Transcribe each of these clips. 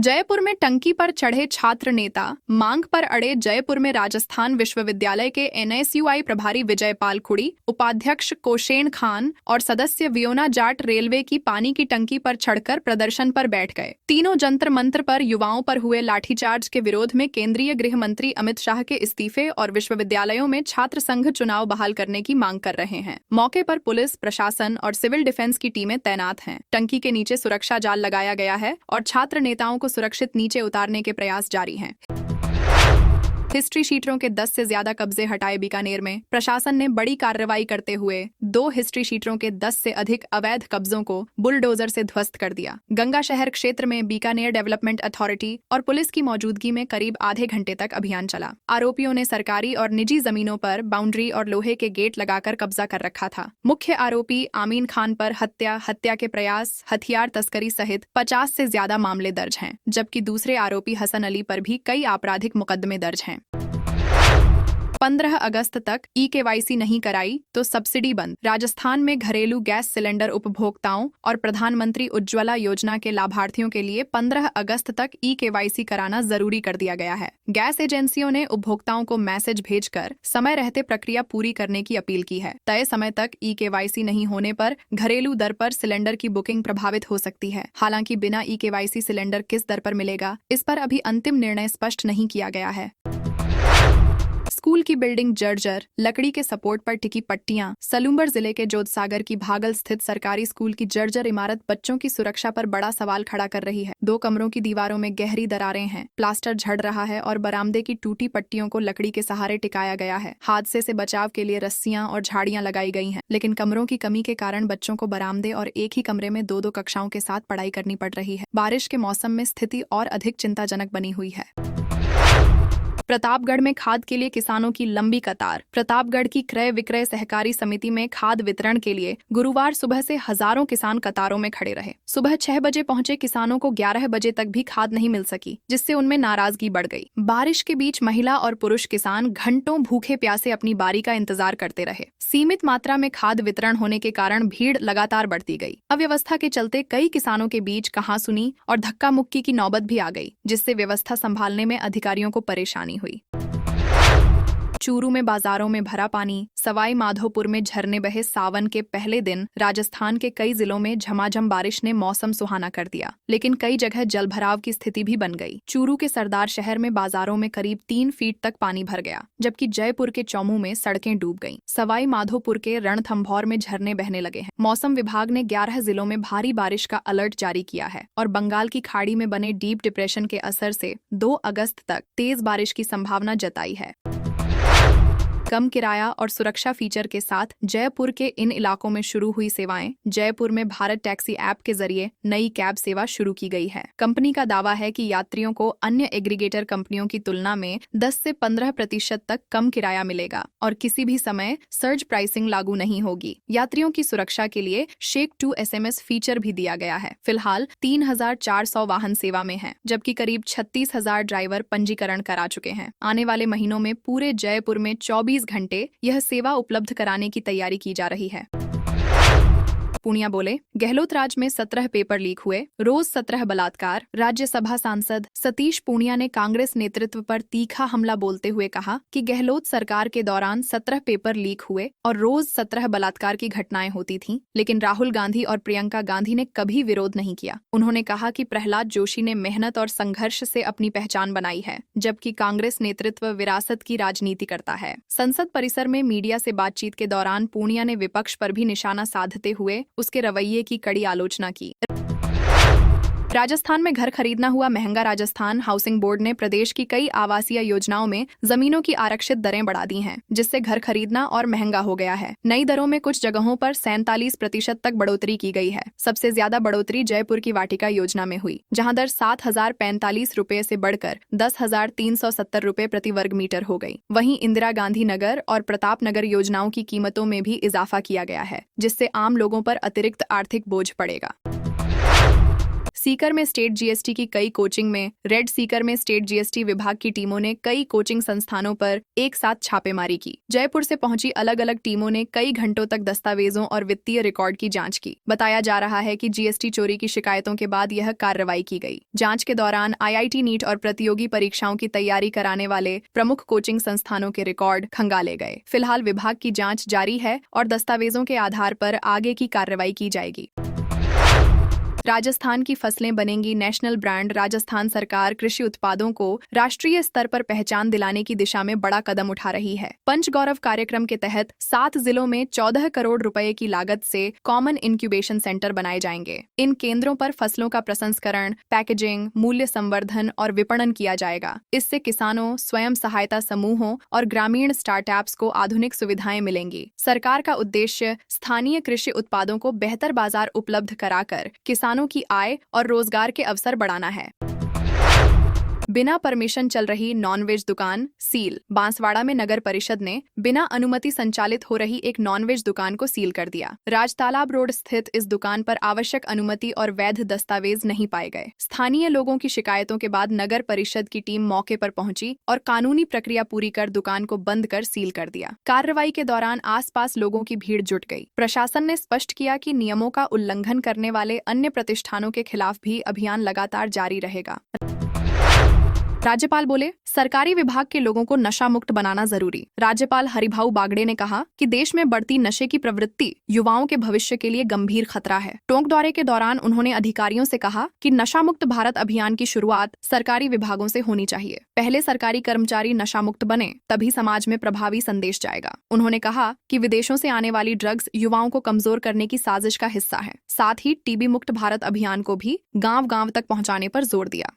जयपुर में टंकी पर चढ़े छात्र नेता, मांग पर अड़े। जयपुर में राजस्थान विश्वविद्यालय के एनएसयूआई प्रभारी विजयपाल खुड़ी, उपाध्यक्ष कोशेन खान और सदस्य वियोना जाट रेलवे की पानी की टंकी पर चढ़कर प्रदर्शन पर बैठ गए। तीनों जंतर मंत्र पर युवाओं पर हुए लाठीचार्ज के विरोध में केंद्रीय गृह मंत्री अमित शाह के इस्तीफे और विश्वविद्यालयों में छात्र संघ चुनाव बहाल करने की मांग कर रहे हैं। मौके पर पुलिस प्रशासन और सिविल डिफेंस की टीमें तैनात हैं। टंकी के नीचे सुरक्षा जाल लगाया गया है और छात्र नेताओं को सुरक्षित नीचे उतारने के प्रयास जारी हैं। हिस्ट्री शीटरों के 10 से ज्यादा कब्जे हटाए। बीकानेर में प्रशासन ने बड़ी कार्रवाई करते हुए 2 हिस्ट्री शीटरों के 10 से अधिक अवैध कब्जों को बुलडोजर से ध्वस्त कर दिया। गंगा शहर क्षेत्र में बीकानेर डेवलपमेंट अथॉरिटी और पुलिस की मौजूदगी में करीब आधे घंटे तक अभियान चला। आरोपियों ने सरकारी और निजी जमीनों पर बाउंड्री और लोहे के गेट लगाकर कब्जा कर रखा था। मुख्य आरोपी आमीन खान पर हत्या के प्रयास, हथियार तस्करी सहित 50 से ज्यादा मामले दर्ज हैं, जबकि दूसरे आरोपी हसन अली पर भी कई आपराधिक मुकदमे दर्ज हैं। 15 अगस्त तक ई-केवाईसी नहीं कराई तो सब्सिडी बंद। राजस्थान में घरेलू गैस सिलेंडर उपभोक्ताओं और प्रधानमंत्री उज्ज्वला योजना के लाभार्थियों के लिए 15 अगस्त तक ई-केवाईसी कराना जरूरी कर दिया गया है। गैस एजेंसियों ने उपभोक्ताओं को मैसेज भेजकर समय रहते प्रक्रिया पूरी करने की अपील की है। तय समय तक ई-केवाईसी नहीं होने पर घरेलू दर पर सिलेंडर की बुकिंग प्रभावित हो सकती है। हालांकि बिना ई-केवाईसी सिलेंडर किस दर पर मिलेगा, इस पर अभी अंतिम निर्णय स्पष्ट नहीं किया गया है। स्कूल की बिल्डिंग जर्जर, लकड़ी के सपोर्ट पर टिकी पट्टियां। सलूम्बर जिले के जोधसागर की भागल स्थित सरकारी स्कूल की जर्जर इमारत बच्चों की सुरक्षा पर बड़ा सवाल खड़ा कर रही है। 2 कमरों की दीवारों में गहरी दरारें हैं, प्लास्टर झड़ रहा है और बरामदे की टूटी पट्टियों को लकड़ी के सहारे टिकाया गया है। हादसे से बचाव के लिए रस्सियां और झाड़ियां लगाई गई हैं, लेकिन कमरों की कमी के कारण बच्चों को बरामदे और एक ही कमरे में 2-2 कक्षाओं के साथ पढ़ाई करनी पड़ रही है। बारिश के मौसम में स्थिति और अधिक चिंताजनक बनी हुई है। प्रतापगढ़ में खाद के लिए किसानों की लंबी कतार। प्रतापगढ़ की क्रय विक्रय सहकारी समिति में खाद वितरण के लिए गुरुवार सुबह से हजारों किसान कतारों में खड़े रहे। सुबह 6 बजे पहुंचे किसानों को 11 बजे तक भी खाद नहीं मिल सकी, जिससे उनमें नाराजगी बढ़ गई। बारिश के बीच महिला और पुरुष किसान घंटों भूखे प्यासे अपनी बारी का इंतजार करते रहे। सीमित मात्रा में खाद वितरण होने के कारण भीड़ लगातार बढ़ती गई। अव्यवस्था के चलते कई किसानों के बीच कहासुनी और धक्का मुक्की की नौबत भी आ गई, जिससे व्यवस्था संभालने में अधिकारियों को परेशानी हुई। चूरू में बाजारों में भरा पानी। सवाई माधोपुर में झरने बहे। सावन के पहले दिन राजस्थान के कई जिलों में झमाझम बारिश ने मौसम सुहाना कर दिया, लेकिन कई जगह जलभराव की स्थिति भी बन गई। चूरू के सरदार शहर में बाजारों में करीब 3 फीट तक पानी भर गया, जबकि जयपुर के चौमू में सड़कें डूब गईं। सवाई माधोपुर के रणथंभौर में झरने बहने लगे हैं। मौसम विभाग ने 11 जिलों में भारी बारिश का अलर्ट जारी किया है और बंगाल की खाड़ी में बने डीप डिप्रेशन के असर से 2 अगस्त तक तेज बारिश की संभावना जताई है। कम किराया और सुरक्षा फीचर के साथ जयपुर के इन इलाकों में शुरू हुई सेवाएं। जयपुर में भारत टैक्सी ऐप के जरिए नई कैब सेवा शुरू की गई है। कंपनी का दावा है कि यात्रियों को अन्य एग्रीगेटर कंपनियों की तुलना में 10 से 15% तक कम किराया मिलेगा और किसी भी समय सर्ज प्राइसिंग लागू नहीं होगी। यात्रियों की सुरक्षा के लिए शेक टू SMS फीचर भी दिया गया है। फिलहाल 3400 वाहन सेवा में हैं, जबकि करीब 36,000 ड्राइवर पंजीकरण करा चुके हैं। आने वाले महीनों में पूरे जयपुर में 24 घंटे यह सेवा उपलब्ध कराने की तैयारी की जा रही है। पूनिया बोले, गहलोत राज में 17 पेपर लीक हुए, रोज 17 बलात्कार। राज्यसभा सांसद सतीश पूनिया ने कांग्रेस नेतृत्व पर तीखा हमला बोलते हुए कहा कि गहलोत सरकार के दौरान 17 पेपर लीक हुए और रोज 17 बलात्कार की घटनाएं होती थीं, लेकिन राहुल गांधी और प्रियंका गांधी ने कभी विरोध नहीं किया। उन्होंने कहा कि प्रहलाद जोशी ने मेहनत और संघर्ष से अपनी पहचान बनाई है, जबकि कांग्रेस नेतृत्व विरासत की राजनीति करता है। संसद परिसर में मीडिया से बातचीत के दौरान पूनिया ने विपक्ष पर भी निशाना साधते हुए उसके रवैये की कड़ी आलोचना की। राजस्थान में घर खरीदना हुआ महंगा। राजस्थान हाउसिंग बोर्ड ने प्रदेश की कई आवासीय योजनाओं में जमीनों की आरक्षित दरें बढ़ा दी हैं, जिससे घर खरीदना और महंगा हो गया है। नई दरों में कुछ जगहों पर 47% तक बढ़ोतरी की गई है। सबसे ज्यादा बढ़ोतरी जयपुर की वाटिका योजना में हुई, जहां दर 7,045 रुपए से बढ़कर 10,370 रुपए प्रति वर्ग मीटर हो गई। वहीं इंदिरा गांधी नगर और प्रताप नगर योजनाओं की कीमतों में भी इजाफा किया गया है, जिससे आम लोगों पर अतिरिक्त आर्थिक बोझ पड़ेगा। सीकर में स्टेट जीएसटी की कई कोचिंग में रेड सीकर में स्टेट जीएसटी विभाग की टीमों ने कई कोचिंग संस्थानों पर एक साथ छापेमारी की। जयपुर से पहुंची अलग अलग टीमों ने कई घंटों तक दस्तावेजों और वित्तीय रिकॉर्ड की जांच की। बताया जा रहा है कि जीएसटी चोरी की शिकायतों के बाद यह कार्रवाई की गई। जांच के दौरान आईआईटी नीट और प्रतियोगी परीक्षाओं की तैयारी कराने वाले प्रमुख कोचिंग संस्थानों के रिकॉर्ड खंगाले गए। फिलहाल विभाग की जांच जारी है और दस्तावेजों के आधार पर आगे की कार्रवाई की जाएगी। राजस्थान की फसलें बनेंगी नेशनल ब्रांड। राजस्थान सरकार कृषि उत्पादों को राष्ट्रीय स्तर पर पहचान दिलाने की दिशा में बड़ा कदम उठा रही है। पंचगौरव कार्यक्रम के तहत 7 जिलों में 14 करोड़ रुपए की लागत से कॉमन इंक्यूबेशन सेंटर बनाए जाएंगे। इन केंद्रों पर फसलों का प्रसंस्करण, पैकेजिंग, मूल्य संवर्धन और विपणन किया जाएगा। इससे किसानों, स्वयं सहायता समूहों और ग्रामीण स्टार्टअप्स को आधुनिक सुविधाएं मिलेंगी। सरकार का उद्देश्य स्थानीय कृषि उत्पादों को बेहतर बाजार उपलब्ध कराकर किसानों की आय और रोजगार के अवसर बढ़ाना है। बिना परमिशन चल रही नॉनवेज दुकान सील। बांसवाड़ा में नगर परिषद ने बिना अनुमति संचालित हो रही एक नॉनवेज दुकान को सील कर दिया। राजतालाब रोड स्थित इस दुकान पर आवश्यक अनुमति और वैध दस्तावेज नहीं पाए गए। स्थानीय लोगों की शिकायतों के बाद नगर परिषद की टीम मौके पर पहुंची और कानूनी प्रक्रिया पूरी कर दुकान को बंद कर सील कर दिया। कार्रवाई के दौरान आसपास लोगों की भीड़ जुट गई। प्रशासन ने स्पष्ट किया कि नियमों का उल्लंघन करने वाले अन्य प्रतिष्ठानों के खिलाफ भी अभियान लगातार जारी रहेगा। राज्यपाल बोले, सरकारी विभाग के लोगों को नशा मुक्त बनाना जरूरी। राज्यपाल हरिभाऊ बागड़े ने कहा कि देश में बढ़ती नशे की प्रवृत्ति युवाओं के भविष्य के लिए गंभीर खतरा है। टोंक दौरे के दौरान उन्होंने अधिकारियों से कहा कि नशा मुक्त भारत अभियान की शुरुआत सरकारी विभागों से होनी चाहिए। पहले सरकारी कर्मचारी नशा मुक्त बने, तभी समाज में प्रभावी संदेश जाएगा। उन्होंने कहा कि विदेशों से आने वाली ड्रग्स युवाओं को कमजोर करने की साजिश का हिस्सा है। साथ ही टीबी मुक्त भारत अभियान को भी गांव-गांव तक पहुंचाने पर जोर दिया।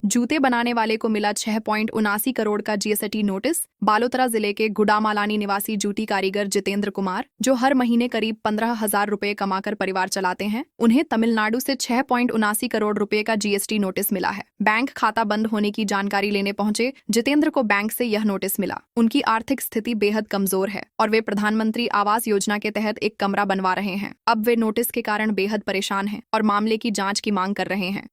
जूते बनाने वाले को मिला 6.79 करोड़ का जीएसटी नोटिस। बालोतरा जिले के गुडामालानी निवासी जूती कारीगर जितेंद्र कुमार, जो हर महीने करीब 15,000 रुपए कमाकर परिवार चलाते हैं, उन्हें तमिलनाडु से 6.79 करोड़ रुपए का जीएसटी नोटिस मिला है। बैंक खाता बंद होने की जानकारी लेने पहुंचे जितेंद्र को बैंक से यह नोटिस मिला। उनकी आर्थिक स्थिति बेहद कमजोर है और वे प्रधानमंत्री आवास योजना के तहत एक कमरा बनवा रहे हैं। अब वे नोटिस के कारण बेहद परेशान हैं और मामले की जाँच की मांग कर रहे हैं।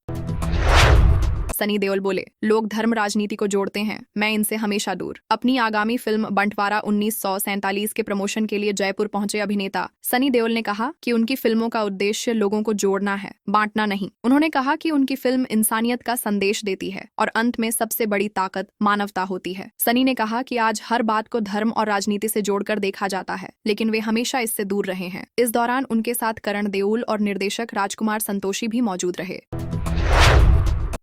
सनी देओल बोले, लोग धर्म राजनीति को जोड़ते हैं, मैं इनसे हमेशा दूर। अपनी आगामी फिल्म बंटवारा 1947 के प्रमोशन के लिए जयपुर पहुंचे अभिनेता सनी देओल ने कहा कि उनकी फिल्मों का उद्देश्य लोगों को जोड़ना है, बांटना नहीं। उन्होंने कहा कि उनकी फिल्म इंसानियत का संदेश देती है और अंत में सबसे बड़ी ताकत मानवता होती है। सनी ने कहा कि आज हर बात को धर्म और राजनीति से जोड़कर देखा जाता है, लेकिन वे हमेशा इससे दूर रहे हैं। इस दौरान उनके साथ करण देओल और निर्देशक राजकुमार संतोषी भी मौजूद रहे।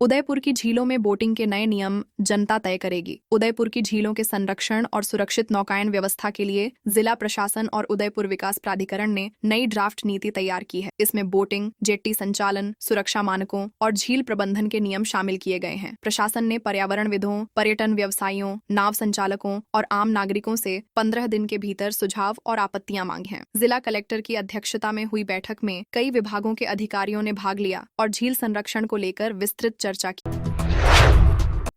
उदयपुर की झीलों में बोटिंग के नए नियम जनता तय करेगी। उदयपुर की झीलों के संरक्षण और सुरक्षित नौकायन व्यवस्था के लिए जिला प्रशासन और उदयपुर विकास प्राधिकरण ने नई ड्राफ्ट नीति तैयार की है। इसमें बोटिंग, जेट्टी संचालन, सुरक्षा मानकों और झील प्रबंधन के नियम शामिल किए गए हैं। प्रशासन ने पर्यावरणविदों, पर्यटन व्यवसायियों, नाव संचालकों और आम नागरिकों से 15 दिन के भीतर सुझाव और आपत्तियां मांगी हैं। जिला कलेक्टर की अध्यक्षता में हुई बैठक में कई विभागों के अधिकारियों ने भाग लिया और झील संरक्षण को लेकर विस्तृत चर्चा की।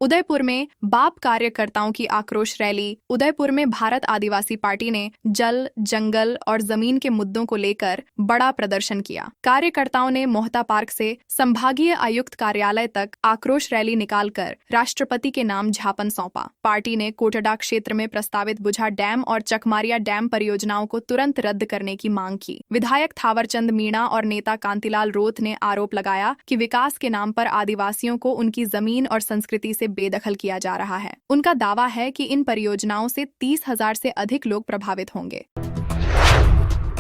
उदयपुर में बाप कार्यकर्ताओं की आक्रोश रैली। उदयपुर में भारत आदिवासी पार्टी ने जल, जंगल और जमीन के मुद्दों को लेकर बड़ा प्रदर्शन किया। कार्यकर्ताओं ने मोहता पार्क से संभागीय आयुक्त कार्यालय तक आक्रोश रैली निकालकर राष्ट्रपति के नाम ज्ञापन सौंपा। पार्टी ने कोटडा क्षेत्र में प्रस्तावित बुझा डैम और चकमारिया डैम परियोजनाओं को तुरंत रद्द करने की मांग की। विधायक थावरचंद मीणा और नेता कांतिलाल रोथ ने आरोप लगाया कि विकास के नाम पर आदिवासियों को उनकी जमीन और संस्कृति से बेदखल किया जा रहा है। उनका दावा है कि इन परियोजनाओं से 30,000 से अधिक लोग प्रभावित होंगे।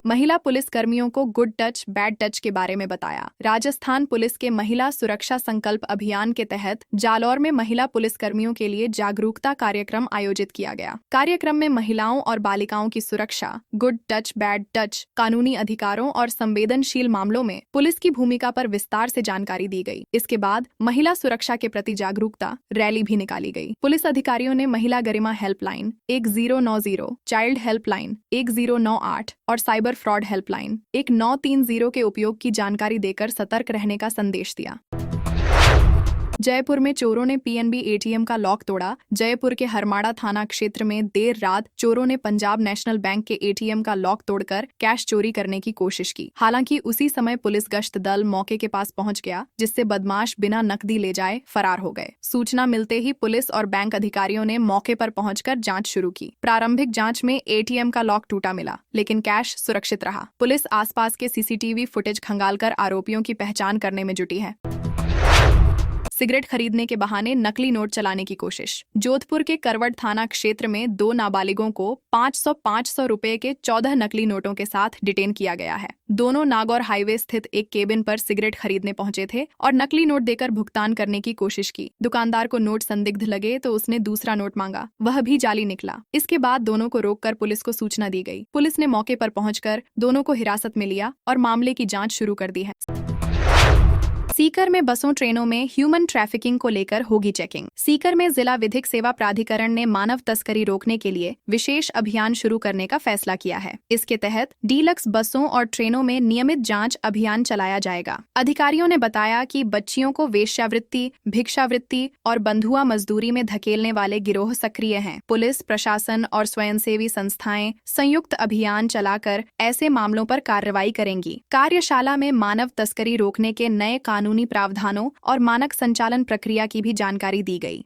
महिला पुलिस कर्मियों को गुड टच बैड टच के बारे में बताया। राजस्थान पुलिस के महिला सुरक्षा संकल्प अभियान के तहत जालौर में महिला पुलिस कर्मियों के लिए जागरूकता कार्यक्रम आयोजित किया गया। कार्यक्रम में महिलाओं और बालिकाओं की सुरक्षा, गुड टच बैड टच, कानूनी अधिकारों और संवेदनशील मामलों में पुलिस की भूमिका पर विस्तार से जानकारी दी गई। इसके बाद महिला सुरक्षा के प्रति जागरूकता रैली भी निकाली गई। पुलिस अधिकारियों ने महिला गरिमा हेल्पलाइन 1090, चाइल्ड हेल्पलाइन 1098 और साइबर फ्रॉड हेल्पलाइन 1930 के उपयोग की जानकारी देकर सतर्क रहने का संदेश दिया। जयपुर में चोरों ने पीएनबी एटीएम का लॉक तोड़ा। जयपुर के हरमाड़ा थाना क्षेत्र में देर रात चोरों ने पंजाब नेशनल बैंक के एटीएम का लॉक तोड़कर कैश चोरी करने की कोशिश की। हालांकि उसी समय पुलिस गश्त दल मौके के पास पहुंच गया, जिससे बदमाश बिना नकदी ले जाए फरार हो गए। सूचना मिलते ही पुलिस और बैंक अधिकारियों ने मौके पर पहुंचकर जांच शुरू की। प्रारंभिक जांच में एटीएम का लॉक टूटा मिला, लेकिन कैश सुरक्षित रहा। पुलिस आसपास के सीसीटीवी फुटेज खंगालकर आरोपियों की पहचान करने में जुटी है। सिगरेट खरीदने के बहाने नकली नोट चलाने की कोशिश। जोधपुर के करवट थाना क्षेत्र में 2 नाबालिगों को 500 रुपए के 14 नकली नोटों के साथ डिटेन किया गया है। दोनों नागौर हाईवे स्थित एक केबिन पर सिगरेट खरीदने पहुंचे थे और नकली नोट देकर भुगतान करने की कोशिश की। दुकानदार को नोट संदिग्ध लगे तो उसने दूसरा नोट मांगा, वह भी जाली निकला। इसके बाद दोनों को रोककर पुलिस को सूचना दी गई। पुलिस ने मौके पर पहुंचकर दोनों को हिरासत में लिया और मामले की जाँच शुरू कर दी है। सीकर में बसों ट्रेनों में ह्यूमन ट्रैफिकिंग को लेकर होगी चेकिंग। सीकर में जिला विधिक सेवा प्राधिकरण ने मानव तस्करी रोकने के लिए विशेष अभियान शुरू करने का फैसला किया है। इसके तहत डीलक्स बसों और ट्रेनों में नियमित जांच अभियान चलाया जाएगा। अधिकारियों ने बताया कि बच्चियों को वेश्यावृत्ति, भिक्षावृत्ति और बंधुआ मजदूरी में धकेलने वाले गिरोह सक्रिय हैं। पुलिस, प्रशासन और स्वयंसेवी संस्थाएं संयुक्त अभियान चलाकर ऐसे मामलों पर कार्रवाई करेंगी। कार्यशाला में मानव तस्करी रोकने के नए कानूनी प्रावधानों और मानक संचालन प्रक्रिया की भी जानकारी दी गई।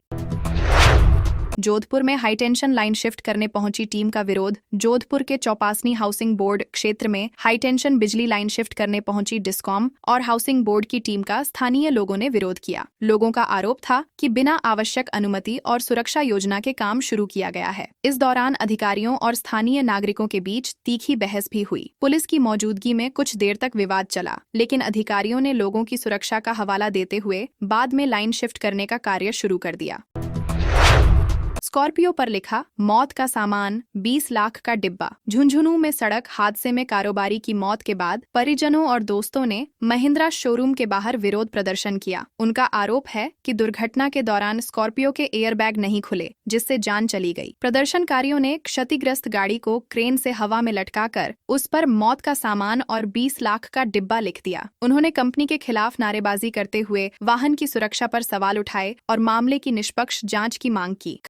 जोधपुर में हाईटेंशन लाइन शिफ्ट करने पहुंची टीम का विरोध। जोधपुर के चौपासनी हाउसिंग बोर्ड क्षेत्र में हाईटेंशन बिजली लाइन शिफ्ट करने पहुंची डिस्कॉम और हाउसिंग बोर्ड की टीम का स्थानीय लोगों ने विरोध किया। लोगों का आरोप था कि बिना आवश्यक अनुमति और सुरक्षा योजना के काम शुरू किया गया है। इस दौरान अधिकारियों और स्थानीय नागरिकों के बीच तीखी बहस भी हुई। पुलिस की मौजूदगी में कुछ देर तक विवाद चला, लेकिन अधिकारियों ने लोगों की सुरक्षा का हवाला देते हुए बाद में लाइन शिफ्ट करने का कार्य शुरू कर दिया। स्कॉर्पियो पर लिखा मौत का सामान, 20 लाख का डिब्बा। झुंझुनू में सड़क हादसे में कारोबारी की मौत के बाद परिजनों और दोस्तों ने महिंद्रा शोरूम के बाहर विरोध प्रदर्शन किया। उनका आरोप है कि दुर्घटना के दौरान स्कॉर्पियो के एयरबैग नहीं खुले, जिससे जान चली गई। प्रदर्शनकारियों ने क्षतिग्रस्त गाड़ी को क्रेन से हवा में लटकाकर उस पर मौत का सामान और 20 लाख का डिब्बा लिख दिया। उन्होंने कंपनी के खिलाफ नारेबाजी करते हुए वाहन की सुरक्षा पर सवाल उठाए और मामले की निष्पक्ष जांच की मांग की।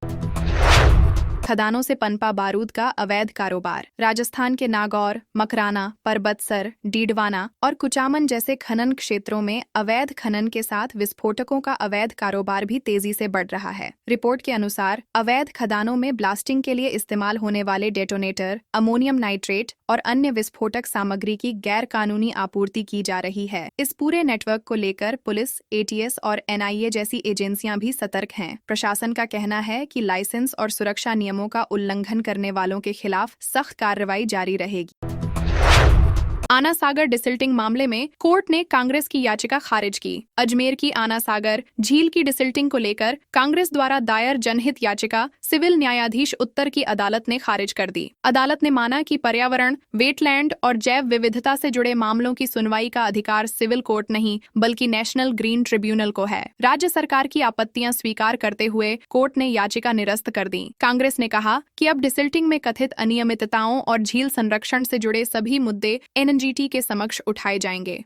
खदानों से पनपा बारूद का अवैध कारोबार। राजस्थान के नागौर, मकराना, परबतसर, डीडवाना और कुचामन जैसे खनन क्षेत्रों में अवैध खनन के साथ विस्फोटकों का अवैध कारोबार भी तेजी से बढ़ रहा है। रिपोर्ट के अनुसार अवैध खदानों में ब्लास्टिंग के लिए इस्तेमाल होने वाले डेटोनेटर, अमोनियम नाइट्रेट और अन्य विस्फोटक सामग्री की गैर कानूनी आपूर्ति की जा रही है। इस पूरे नेटवर्क को लेकर पुलिस, एटीएस और एनआईए जैसी एजेंसियां भी सतर्क हैं। प्रशासन का कहना है कि लाइसेंस और सुरक्षा नियमों का उल्लंघन करने वालों के खिलाफ सख्त कार्रवाई जारी रहेगी। आना सागर डिसिल्टिंग मामले में कोर्ट ने कांग्रेस की याचिका खारिज की। अजमेर की आना सागर झील की डिसिल्टिंग को लेकर कांग्रेस द्वारा दायर जनहित याचिका सिविल न्यायाधीश उत्तर की अदालत ने खारिज कर दी। अदालत ने माना कि पर्यावरण, वेटलैंड और जैव विविधता से जुड़े मामलों की सुनवाई का अधिकार सिविल कोर्ट नहीं बल्कि नेशनल ग्रीन ट्रिब्यूनल को है। राज्य सरकार की आपत्तियां स्वीकार करते हुए कोर्ट ने याचिका निरस्त कर दी। कांग्रेस ने कहा कि अब डिसिल्टिंग में कथित अनियमितताओं और झील संरक्षण से जुड़े सभी मुद्दे एनजीटी के समक्ष उठाए जाएंगे।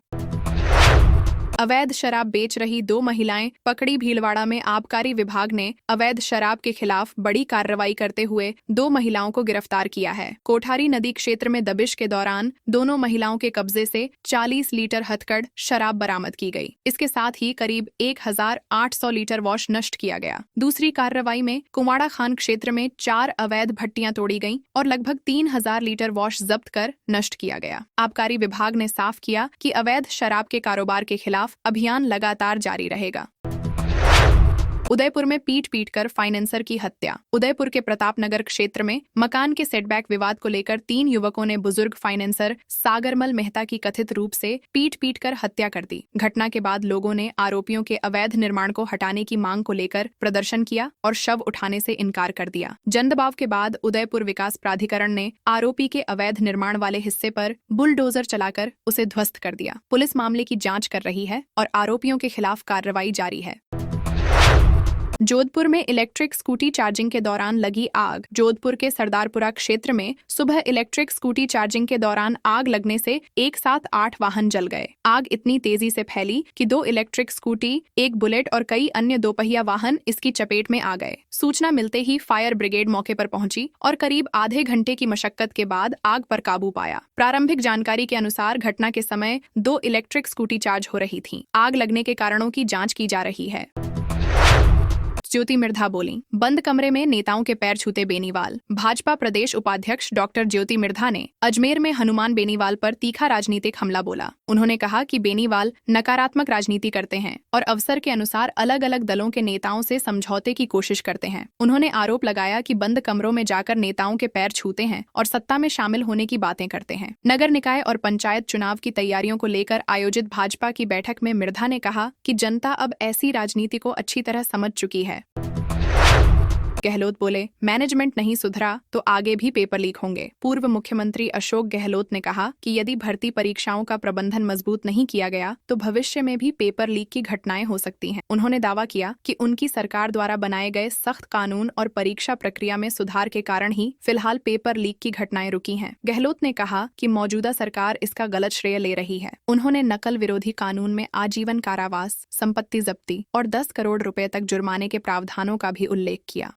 अवैध शराब बेच रही 2 महिलाएं पकड़ी। भीलवाड़ा में आबकारी विभाग ने अवैध शराब के खिलाफ बड़ी कार्रवाई करते हुए 2 महिलाओं को गिरफ्तार किया है। कोठारी नदी क्षेत्र में दबिश के दौरान दोनों महिलाओं के कब्जे से 40 लीटर हथकढ़ शराब बरामद की गई। इसके साथ ही करीब 1800 लीटर वॉश नष्ट किया गया। दूसरी कार्रवाई में कुमाड़ा खान क्षेत्र में 4 अवैध भट्टियां तोड़ी गईं और लगभग 3000 लीटर वॉश जब्त कर नष्ट किया गया। आबकारी विभाग ने साफ किया कि अवैध शराब के कारोबार के खिलाफ अभियान लगातार जारी रहेगा। उदयपुर में पीट कर फाइनेंसर की हत्या। उदयपुर के प्रतापनगर क्षेत्र में मकान के सेटबैक विवाद को लेकर 3 युवकों ने बुजुर्ग फाइनेंसर सागरमल मेहता की कथित रूप से पीट कर हत्या कर दी। घटना के बाद लोगों ने आरोपियों के अवैध निर्माण को हटाने की मांग को लेकर प्रदर्शन किया और शव उठाने से इनकार कर दिया। जनदबाव के बाद उदयपुर विकास प्राधिकरण ने आरोपी के अवैध निर्माण वाले हिस्से पर बुलडोजर चलाकर उसे ध्वस्त कर दिया। पुलिस मामले की जाँच कर रही है और आरोपियों के खिलाफ कार्रवाई जारी है। जोधपुर में इलेक्ट्रिक स्कूटी चार्जिंग के दौरान लगी आग। जोधपुर के सरदारपुरा क्षेत्र में सुबह इलेक्ट्रिक स्कूटी चार्जिंग के दौरान आग लगने से एक साथ 8 वाहन जल गए। आग इतनी तेजी से फैली कि 2 इलेक्ट्रिक स्कूटी, एक बुलेट और कई अन्य दोपहिया वाहन इसकी चपेट में आ गए। सूचना मिलते ही फायर ब्रिगेड मौके पर पहुंची और करीब आधे घंटे की मशक्कत के बाद आग पर काबू पाया। प्रारंभिक जानकारी के अनुसार घटना के समय 2 इलेक्ट्रिक स्कूटी चार्ज हो रही थीं। आग लगने के कारणों की जांच की जा रही है। ज्योति मिर्धा बोली, बंद कमरे में नेताओं के पैर छूते बेनीवाल। भाजपा प्रदेश उपाध्यक्ष डॉक्टर ज्योति मिर्धा ने अजमेर में हनुमान बेनीवाल पर तीखा राजनीतिक हमला बोला। उन्होंने कहा कि बेनीवाल नकारात्मक राजनीति करते हैं और अवसर के अनुसार अलग अलग दलों के नेताओं से समझौते की कोशिश करते हैं। उन्होंने आरोप लगाया कि बंद कमरों में जाकर नेताओं के पैर छूते हैं और सत्ता में शामिल होने की बातें करते हैं। नगर निकाय और पंचायत चुनाव की तैयारियों को लेकर आयोजित भाजपा की बैठक में मिर्धा ने कहा कि जनता अब ऐसी राजनीति को अच्छी तरह समझ चुकी है। गहलोत बोले, मैनेजमेंट नहीं सुधरा तो आगे भी पेपर लीक होंगे। पूर्व मुख्यमंत्री अशोक गहलोत ने कहा कि यदि भर्ती परीक्षाओं का प्रबंधन मजबूत नहीं किया गया तो भविष्य में भी पेपर लीक की घटनाएं हो सकती हैं। उन्होंने दावा किया कि उनकी सरकार द्वारा बनाए गए सख्त कानून और परीक्षा प्रक्रिया में सुधार के कारण ही फिलहाल पेपर लीक की घटनाएं रुकी हैं। गहलोत ने कहा कि मौजूदा सरकार इसका गलत श्रेय ले रही है। उन्होंने नकल विरोधी कानून में आजीवन कारावास, संपत्ति जब्ती और 10 करोड़ रुपए तक जुर्माने के प्रावधानों का भी उल्लेख किया।